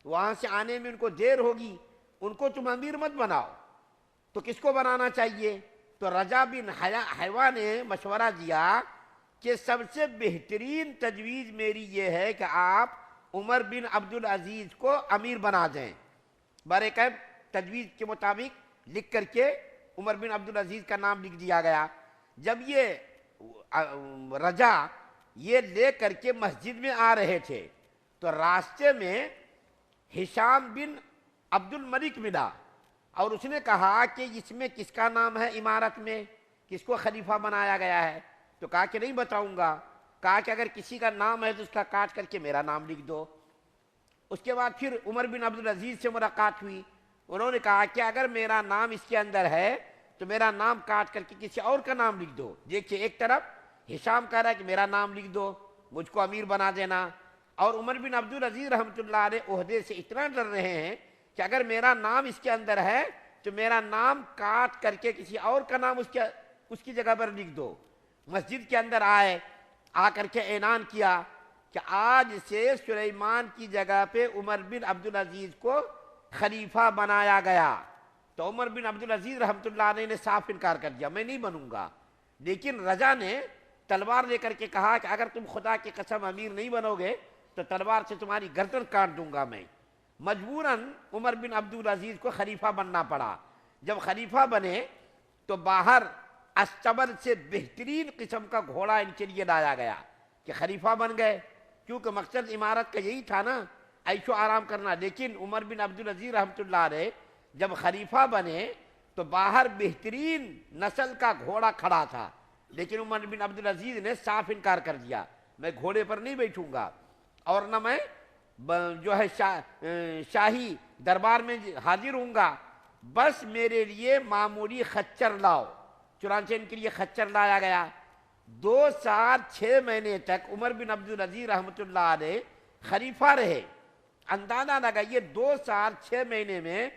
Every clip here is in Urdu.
وہاں سے آنے میں ان کو دیر ہوگی، ان کو تم امیر مت بناؤ، تو کس کو بنانا چاہیے؟ تو رجا بن حیوہ نے مشورہ دیا کہ سب سے بہترین تجویز میری یہ ہے کہ آپ عمر بن عبدالعزیز کو امیر بنا دیں۔ بارقب تجویز کے مطابق لکھ کر کے عمر بن عبدالعزیز کا نام لکھ دیا گیا۔ جب یہ رجا یہ لے کر کے مسجد میں آ رہے تھے تو راستے میں ہشام بن عبد الملک ملا، اور اس نے کہا کہ اس میں کس کا نام ہے امارت میں، کس کو خلیفہ بنایا گیا ہے؟ تو کہا کہ نہیں بتاؤں گا۔ کہا کہ اگر کسی کا نام ہے تو اس کا کاٹ کر کے میرا نام لکھ دو۔ اس کے بعد پھر عمر بن عبدالعزیز سے ملاقات ہوئی، انہوں نے کہا کہ اگر میرا نام اس کے اندر ہے تو میرا نام کاٹ کر کے کسی اور کا نام لکھ دو۔ دیکھیے ایک طرف ہشام کہہ رہا ہے کہ میرا نام لکھ دو، مجھ کو امیر بنا دینا، اور عمر بن عبدالعزیز رحمۃ اللہ علیہ عہدے سے اتنا ڈر رہے ہیں کہ اگر میرا نام اس کے اندر ہے تو میرا نام کاٹ کر کے کسی اور کا نام اس کی جگہ پر لکھ دو۔ مسجد کے اندر آئے، آ کر کے اعلان کیا کہ آج سے سلیمان کی جگہ پہ عمر بن عبدالعزیز کو خلیفہ بنایا گیا۔ تو عمر بن عبدالعزیز رحمۃ اللہ علیہ نے صاف انکار کر دیا، میں نہیں بنوں گا۔ لیکن رجا نے تلوار لے کر کے کہا کہ اگر تم خدا کی قسم امیر نہیں بنو گے تو تلوار سے تمہاری گردن کاٹ دوں گا میں۔ مجبوراً عمر بن عبدالعزیز کو خلیفہ بننا پڑا۔ جب خلیفہ بنے تو باہر استبر سے بہترین قسم کا گھوڑا ان کے لیے لایا گیا کہ خلیفہ بن گئے، کیونکہ مقصد عمارت کا یہی تھا نا، عیش و آرام کرنا۔ لیکن عمر بن عبدالعزیز رحمۃ اللہ علیہ جب خلیفہ بنے تو باہر بہترین نسل کا گھوڑا کھڑا تھا، لیکن عمر بن عبدالعزیز نے صاف انکار کر دیا، میں گھوڑے پر نہیں بیٹھوں گا، اور نہ میں جو ہے شاہی دربار میں حاضر ہوں گا، بس میرے لیے معمولی خچر لاؤ۔ چنانچہ ان کے لیے خچر لایا گیا۔ 2 سال 6 مہینے تک عمر بن عبدالعزیز رحمۃ اللہ علیہ خلیفہ رہے۔ اندازہ لگائیے 2 سال 6 مہینے میں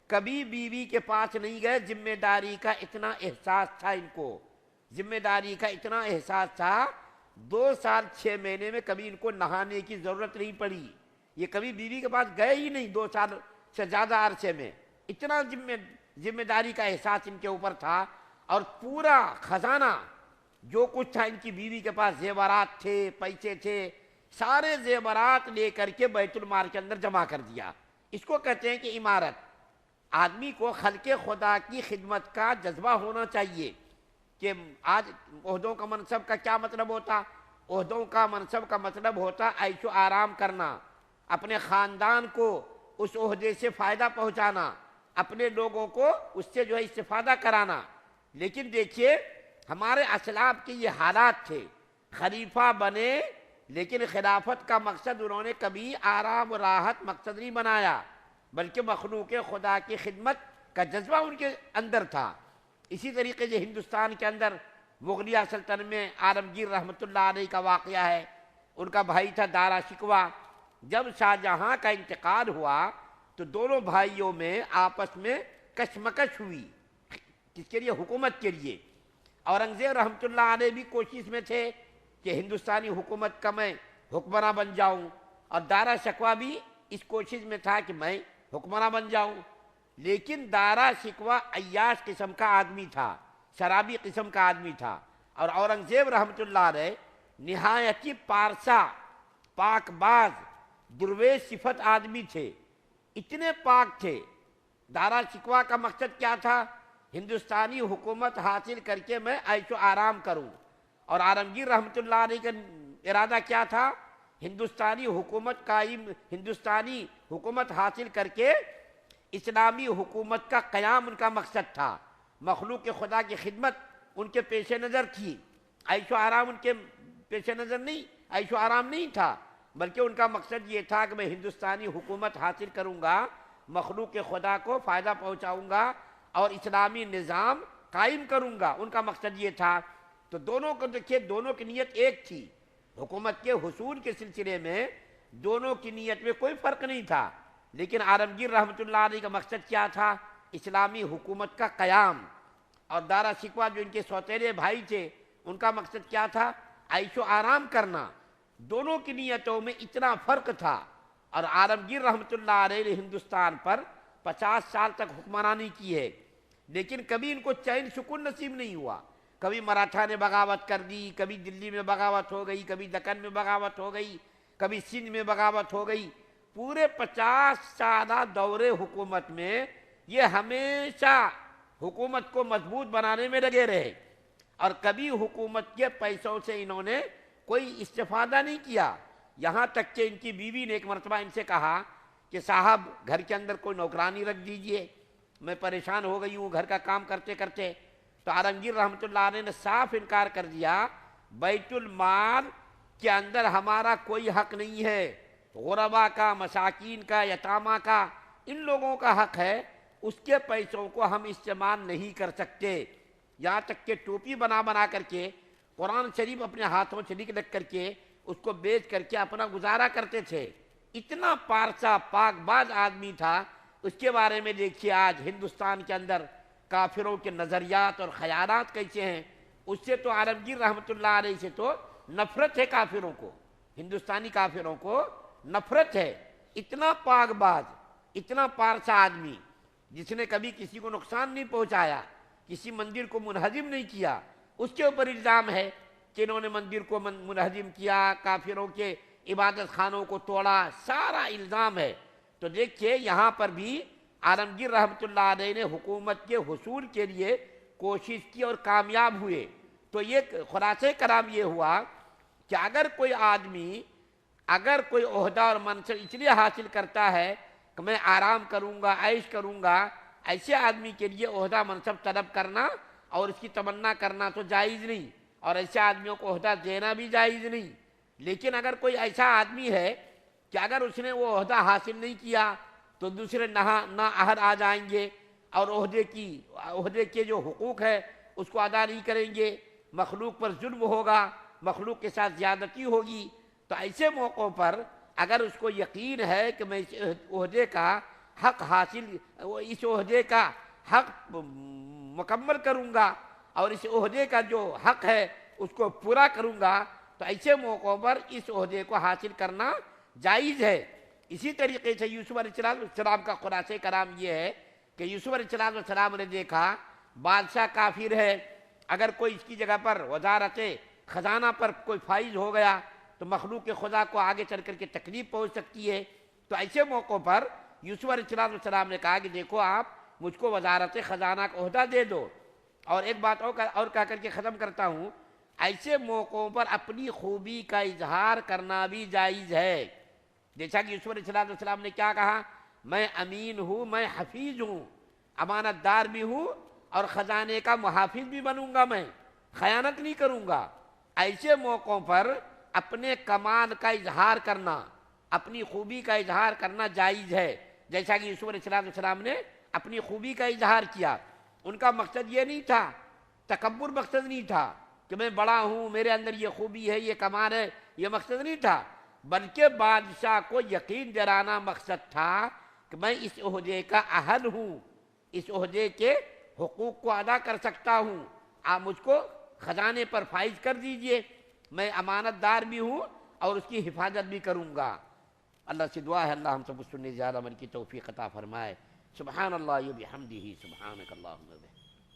کبھی بیوی کے پاس نہیں گئے۔ ذمہ داری کا اتنا احساس تھا ان کو، ذمہ داری کا اتنا احساس تھا، 2 سال 6 مہینے میں کبھی ان کو نہانے کی ضرورت نہیں پڑی۔ یہ کبھی بیوی کے پاس گئے ہی نہیں 2 سال سے زیادہ عرصے میں، اتنا ذمہ داری کا احساس ان کے اوپر تھا۔ اور پورا خزانہ جو کچھ تھا ان کی بیوی کے پاس، زیورات تھے، پیسے تھے، سارے زیورات لے کر کے بیت المال کے اندر جمع کر دیا۔ اس کو کہتے ہیں کہ عمارت۔ آدمی کو خلق خدا کی خدمت کا جذبہ ہونا چاہیے کہ آج عہدوں کا منصب کا کیا مطلب ہوتا؟ عہدوں کا منصب کا مطلب ہوتا عیش و آرام کرنا، اپنے خاندان کو اس عہدے سے فائدہ پہنچانا، اپنے لوگوں کو اس سے جو ہے استفادہ کرانا۔ لیکن دیکھیے ہمارے اسلاف کے یہ حالات تھے، خلیفہ بنے لیکن خلافت کا مقصد انہوں نے کبھی آرام و راحت مقصد نہیں بنایا، بلکہ مخلوق خدا کی خدمت کا جذبہ ان کے اندر تھا۔ اسی طریقے سے ہندوستان کے اندر مغلیہ سلطنت میں عالمگیر رحمۃ اللہ علیہ کا واقعہ ہے۔ ان کا بھائی تھا دارا شکوہ۔ جب شاہ جہاں کا انتقال ہوا تو دونوں بھائیوں میں آپس میں کشمکش ہوئی، کس کے لیے؟ حکومت کے لیے۔ اورنگزیب رحمۃ اللہ علیہ بھی کوشش میں تھے کہ ہندوستانی حکومت کا میں حکمراں بن جاؤں، اور دارا شکوہ بھی اس کوشش میں تھا کہ میں حکمراں بن جاؤں۔ لیکن دارا شکوہ عیاش قسم کا آدمی تھا، شرابی قسم کا آدمی تھا، اور اورنگزیب رحمۃ اللہ علیہ نہایتی پارسا، پاک باز، درویش صفت آدمی تھے، اتنے پاک تھے۔ دارا شکوہ کا مقصد کیا تھا؟ ہندوستانی حکومت حاصل کر کے میں عیش و آرام کروں، اور عالمگیر رحمۃ اللہ علیہ کا ارادہ کیا تھا؟ ہندوستانی حکومت حاصل کر کے اسلامی حکومت کا قیام ان کا مقصد تھا۔ مخلوق خدا کی خدمت ان کے پیش نظر تھی، عیش و آرام ان کے پیش نظر نہیں، عیش و آرام نہیں تھا، بلکہ ان کا مقصد یہ تھا کہ میں ہندوستانی حکومت حاصل کروں گا، مخلوق خدا کو فائدہ پہنچاؤں گا اور اسلامی نظام قائم کروں گا، ان کا مقصد یہ تھا۔ تو دونوں کو دیکھیے، دونوں کی نیت ایک تھی، حکومت کے حصول کے سلسلے میں دونوں کی نیت میں کوئی فرق نہیں تھا۔ لیکن عالمگیر رحمۃ اللہ علیہ کا مقصد کیا تھا؟ اسلامی حکومت کا قیام، اور دارا شکوہ جو ان کے سوتیلے بھائی تھے ان کا مقصد کیا تھا؟ عیش و آرام کرنا۔ دونوں کی نیتوں میں اتنا فرق تھا، اور عالمگیر رحمۃ اللہ علیہ نے ہندوستان پر 50 سال تک حکمرانی کی ہے، لیکن کبھی ان کو چین سکون نصیب نہیں ہوا۔ کبھی مراٹھا نے بغاوت کر دی، کبھی دلی میں بغاوت ہو گئی، کبھی دکن میں بغاوت ہو گئی، کبھی سندھ میں بغاوت ہو گئی۔ پورے 50 سالہ دور حکومت میں یہ ہمیشہ حکومت کو مضبوط بنانے میں لگے رہے، اور کبھی حکومت کے پیسوں سے انہوں نے کوئی استفادہ نہیں کیا۔ یہاں تک کہ ان کی بیوی نے ایک مرتبہ ان سے کہا کہ صاحب گھر کے اندر کوئی نوکرانی رکھ دیجئے، میں پریشان ہو گئی ہوں گھر کا کام کرتے کرتے۔ تو عالمگیر رحمۃ اللہ علیہ نے صاف انکار کر دیا، بیت المال کے اندر ہمارا کوئی حق نہیں ہے، غربا کا، مساکین کا، یتامہ کا، ان لوگوں کا حق ہے، اس کے پیسوں کو ہم استعمال نہیں کر سکتے۔ یہاں تک کہ ٹوپی بنا بنا کر کے، قرآن شریف اپنے ہاتھوں سے لکھ لکھ کر کے اس کو بیچ کر کے اپنا گزارا کرتے تھے۔ اتنا پارسا پاک باز آدمی تھا۔ اس کے بارے میں دیکھیے آج ہندوستان کے اندر کافروں کے نظریات اور خیالات کیسے ہیں۔ اس سے تو عالمگیر رحمۃ اللہ علیہ سے تو نفرت ہے، کافروں کو، ہندوستانی کافروں کو نفرت ہے۔ اتنا پاک باز، اتنا پارسا آدمی جس نے کبھی کسی کو نقصان نہیں پہنچایا، کسی مندر کو منہدم نہیں کیا، اس کے اوپر الزام ہے کہ انہوں نے مندر کو منہدم کیا، کافروں کے عبادت خانوں کو توڑا، سارا الزام ہے۔ تو دیکھیے یہاں پر بھی عالمگیر رحمۃ اللہ علیہ نے حکومت کے حصول کے لیے کوشش کی اور کامیاب ہوئے۔ تو یہ خلاصہ کلام یہ ہوا کہ اگر کوئی آدمی اگر کوئی عہدہ اور منصب اس لیے حاصل کرتا ہے کہ میں آرام کروں گا، عیش کروں گا، ایسے آدمی کے لیے عہدہ منصب طلب کرنا اور اس کی تمنا کرنا تو جائز نہیں، اور ایسے آدمیوں کو عہدہ دینا بھی جائز نہیں۔ لیکن اگر کوئی ایسا آدمی ہے کہ اگر اس نے وہ عہدہ حاصل نہیں کیا تو دوسرے نااہل آ جائیں گے اور عہدے کے جو حقوق ہے اس کو ادا نہیں کریں گے، مخلوق پر ظلم ہوگا، مخلوق کے ساتھ زیادتی ہوگی، تو ایسے موقعوں پر اگر اس کو یقین ہے کہ میں اس عہدے کا حق حاصل، اس عہدے کا حق مکمل کروں گا اور اس عہدے کا جو حق ہے اس کو پورا کروں گا، تو ایسے موقعوں پر اس عہدے کو حاصل کرنا جائز ہے۔ اسی طریقے سے یوسف علیہ السلام کا خلاصہ کلام یہ ہے کہ یوسف علیہ السلام نے دیکھا بادشاہ کافر ہے، اگر کوئی اس کی جگہ پر وزارت خزانہ پر کوئی فائز ہو گیا تو مخلوق خدا کو آگے چل کر کے تکلیف پہنچ سکتی ہے۔ تو ایسے موقعوں پر یوسف علیہ السلام نے کہا کہ دیکھو آپ مجھ کو وزارت خزانہ کا عہدہ دے دو۔ اور ایک بات اور کہہ کر کے ختم کرتا ہوں، ایسے موقعوں پر اپنی خوبی کا اظہار کرنا بھی جائز ہے۔ جیسا کہ یوسف علیہ السلام نے کیا کہا، میں امین ہوں، میں حفیظ ہوں، امانت دار بھی ہوں اور خزانے کا محافظ بھی بنوں گا، میں خیانت نہیں کروں گا۔ ایسے موقعوں پر اپنے کمال کا اظہار کرنا، اپنی خوبی کا اظہار کرنا جائز ہے۔ جیسا کہ یوسف علیہ السلام نے اپنی خوبی کا اظہار کیا۔ ان کا مقصد یہ نہیں تھا، تکبر مقصد نہیں تھا کہ میں بڑا ہوں، میرے اندر یہ خوبی ہے، یہ کمال ہے، یہ مقصد نہیں تھا، بلکہ بادشاہ کو یقین دلانا مقصد تھا کہ میں اس عہدے کا اہل ہوں، اس عہدے کے حقوق کو ادا کر سکتا ہوں، آپ مجھ کو خزانے پر فائز کر دیجئے، میں امانت دار بھی ہوں اور اس کی حفاظت بھی کروں گا۔ اللہ سے دعا ہے اللہ ہم سب کو سننے زیادہ عمل کی توفیق عطا فرمائے۔ سبحان اللہ و بحمدہ، سبحانک اللہم و بحمدک۔